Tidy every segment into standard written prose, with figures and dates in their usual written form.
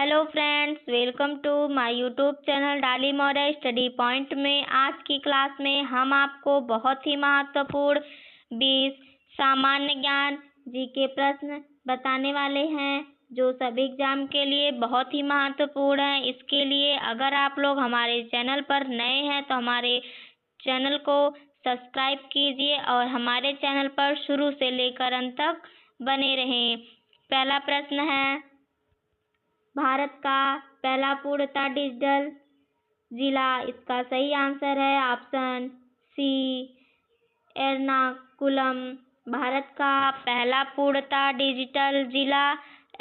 Hello friends, welcome to my YouTube channel Dolly Maurya study point में। आज की क्लास में हम आपको बहुत ही महत्वपूर्ण 20 सामान्य ज्ञान जीके प्रश्न बताने वाले हैं, जो सभी एग्जाम के लिए बहुत ही महत्वपूर्ण है। इसके लिए अगर आप लोग हमारे चैनल पर नए हैं तो हमारे चैनल को सब्सक्राइब कीजिए और हमारे चैनल पर शुरू से लेकर अंत तक बने रहें। पहला प्रश्न है, भारत का पहला पूर्णतः डिजिटल जिला। इसका सही आंसर है ऑप्शन सी, एर्नाकुलम। भारत का पहला पूर्णतः डिजिटल जिला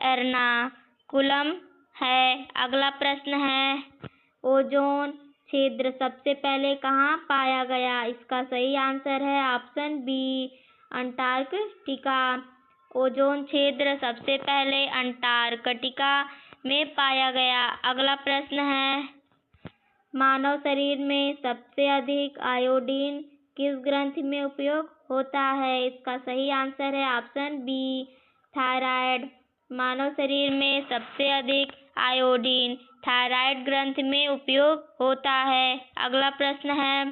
एर्नाकुलम है। अगला प्रश्न है, ओजोन क्षेत्र सबसे पहले कहाँ पाया गया? इसका सही आंसर है ऑप्शन बी, अंटार्कटिका। ओजोन क्षेत्र सबसे पहले अंटार्कटिका में पाया गया। अगला प्रश्न है, मानव शरीर में सबसे अधिक आयोडीन किस ग्रंथि में उपयोग होता है? इसका सही आंसर है ऑप्शन बी, थायराइड। मानव शरीर में सबसे अधिक आयोडीन थायराइड ग्रंथि में उपयोग होता है। अगला प्रश्न है,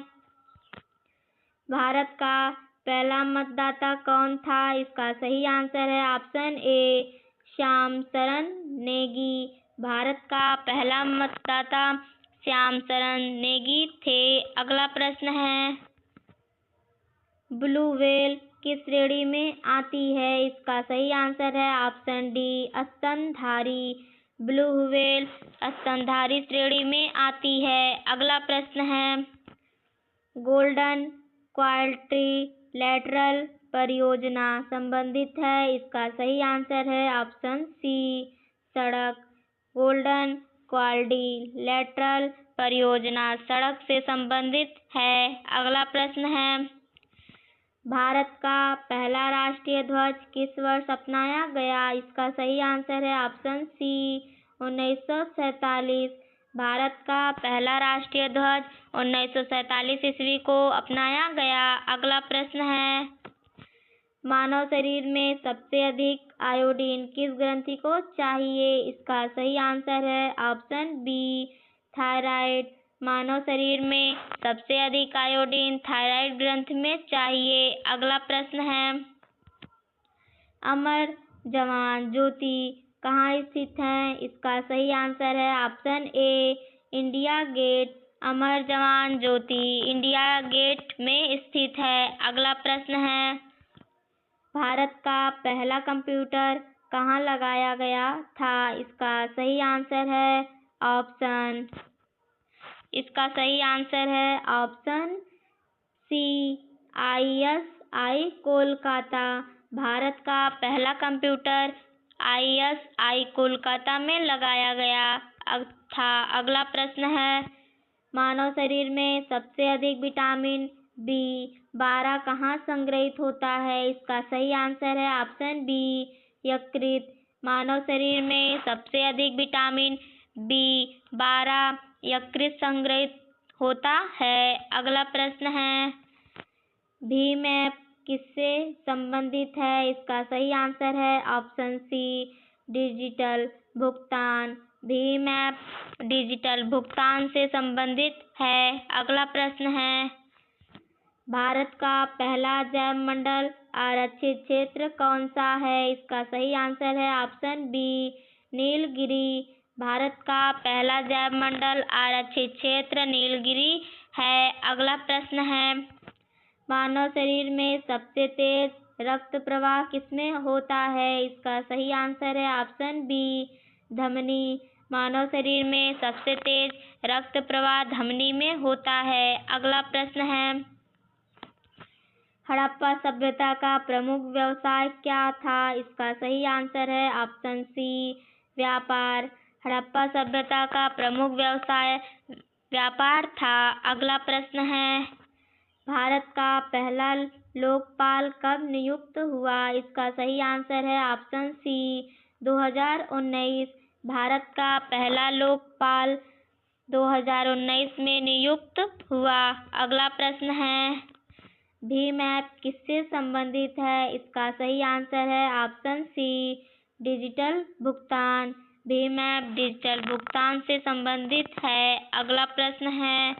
भारत का पहला मतदाता कौन था? इसका सही आंसर है ऑप्शन ए, श्याम शरण नेगी। भारत का पहला मतदाता श्याम शरण नेगी थे। अगला प्रश्न है, ब्लू व्हेल किस श्रेणी में आती है? इसका सही आंसर है ऑप्शन डी, स्तनधारी। ब्लू व्हेल स्तनधारी श्रेणी में आती है। अगला प्रश्न है, गोल्डन क्वाड्रिलेटरल परियोजना संबंधित है। इसका सही आंसर है ऑप्शन सी, सड़क। गोल्डन क्वाड्रिलेटरल परियोजना सड़क से संबंधित है। अगला प्रश्न है, भारत का पहला राष्ट्रीय ध्वज किस वर्ष अपनाया गया? इसका सही आंसर है ऑप्शन सी, 1947। भारत का पहला राष्ट्रीय ध्वज 1947 ईस्वी को अपनाया गया। अगला प्रश्न है, मानव शरीर में सबसे अधिक आयोडीन किस ग्रंथि को चाहिए? इसका सही आंसर है ऑप्शन बी, थायराइड। मानव शरीर में सबसे अधिक आयोडीन थायराइड ग्रंथि में चाहिए। अगला प्रश्न है, अमर जवान ज्योति कहाँ स्थित है? इसका सही आंसर है ऑप्शन ए, इंडिया गेट। अमर जवान ज्योति इंडिया गेट में स्थित है। अगला प्रश्न है, भारत का पहला कंप्यूटर कहाँ लगाया गया था? इसका सही आंसर है option C, ISI Kolkata. Bharat का पहला कंप्यूटर ISI कोलकाता में लगाया गया था। अगला प्रश्न है, मानव शरीर में सबसे अधिक विटामिन B12 कहाँ संग्रहित होता है? इसका सही आंसर है ऑप्शन बी, यकृत। मानव शरीर में सबसे अधिक विटामिन B12 यकृत संग्रहित होता है। अगला प्रश्न है, भीम ऐप किससे संबंधित है? इसका सही आंसर है ऑप्शन सी, डिजिटल भुगतान। भीम ऐप डिजिटल भुगतान से संबंधित है। अगला प्रश्न है, भारत का पहला जैव मंडल आरक्षित क्षेत्र कौन सा है? इसका सही आंसर है ऑप्शन बी, नीलगिरी। भारत का पहला जैव मंडल आरक्षित क्षेत्र नीलगिरी है। अगला प्रश्न है, मानव शरीर में सबसे तेज रक्त प्रवाह किसमें होता है? इसका सही आंसर है ऑप्शन बी, धमनी। मानव शरीर में सबसे तेज रक्त प्रवाह धमनी में होता है। अगला प्रश्न है, हड़प्पा सभ्यता का प्रमुख व्यवसाय क्या था? इसका सही आंसर है ऑप्शन सी, व्यापार। हड़प्पा सभ्यता का प्रमुख व्यवसाय व्यापार था। अगला प्रश्न है, भारत का पहला लोकपाल कब नियुक्त हुआ? इसका सही आंसर है ऑप्शन सी, 2019। भारत का पहला लोकपाल 2019 में नियुक्त हुआ। अगला प्रश्न है, भीम ऐप किससे संबंधित है? इसका सही आंसर है ऑप्शन सी, डिजिटल भुगतान। भीम ऐप डिजिटल भुगतान से संबंधित है। अगला प्रश्न है,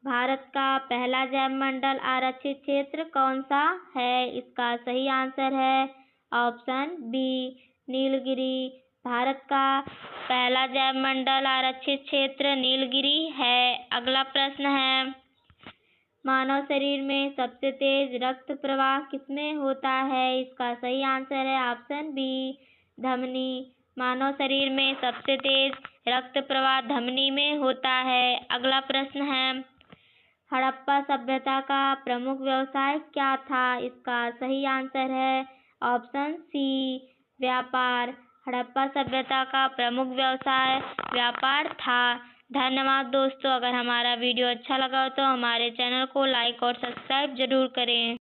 भारत का पहला जैव मंडल आरक्षित क्षेत्र कौन सा है? इसका सही आंसर है ऑप्शन बी नीलगिरी। भारत का पहला जैव मंडल आरक्षित क्षेत्र नीलगिरी है। अगला प्रश्न है, मानव शरीर में सबसे तेज रक्त प्रवाह किसमें होता है? इसका सही आंसर है ऑप्शन बी धमनी। मानव शरीर में सबसे तेज रक्त प्रवाह धमनी में होता है। अगला प्रश्न है, हड़प्पा सभ्यता का प्रमुख व्यवसाय क्या था? इसका सही आंसर है ऑप्शन सी व्यापार। हड़प्पा सभ्यता का प्रमुख व्यवसाय व्यापार था। धन्यवाद दोस्तों। अगर हमारा वीडियो अच्छा लगा हो तो हमारे चैनल को लाइक और सब्सक्राइब जरूर करें।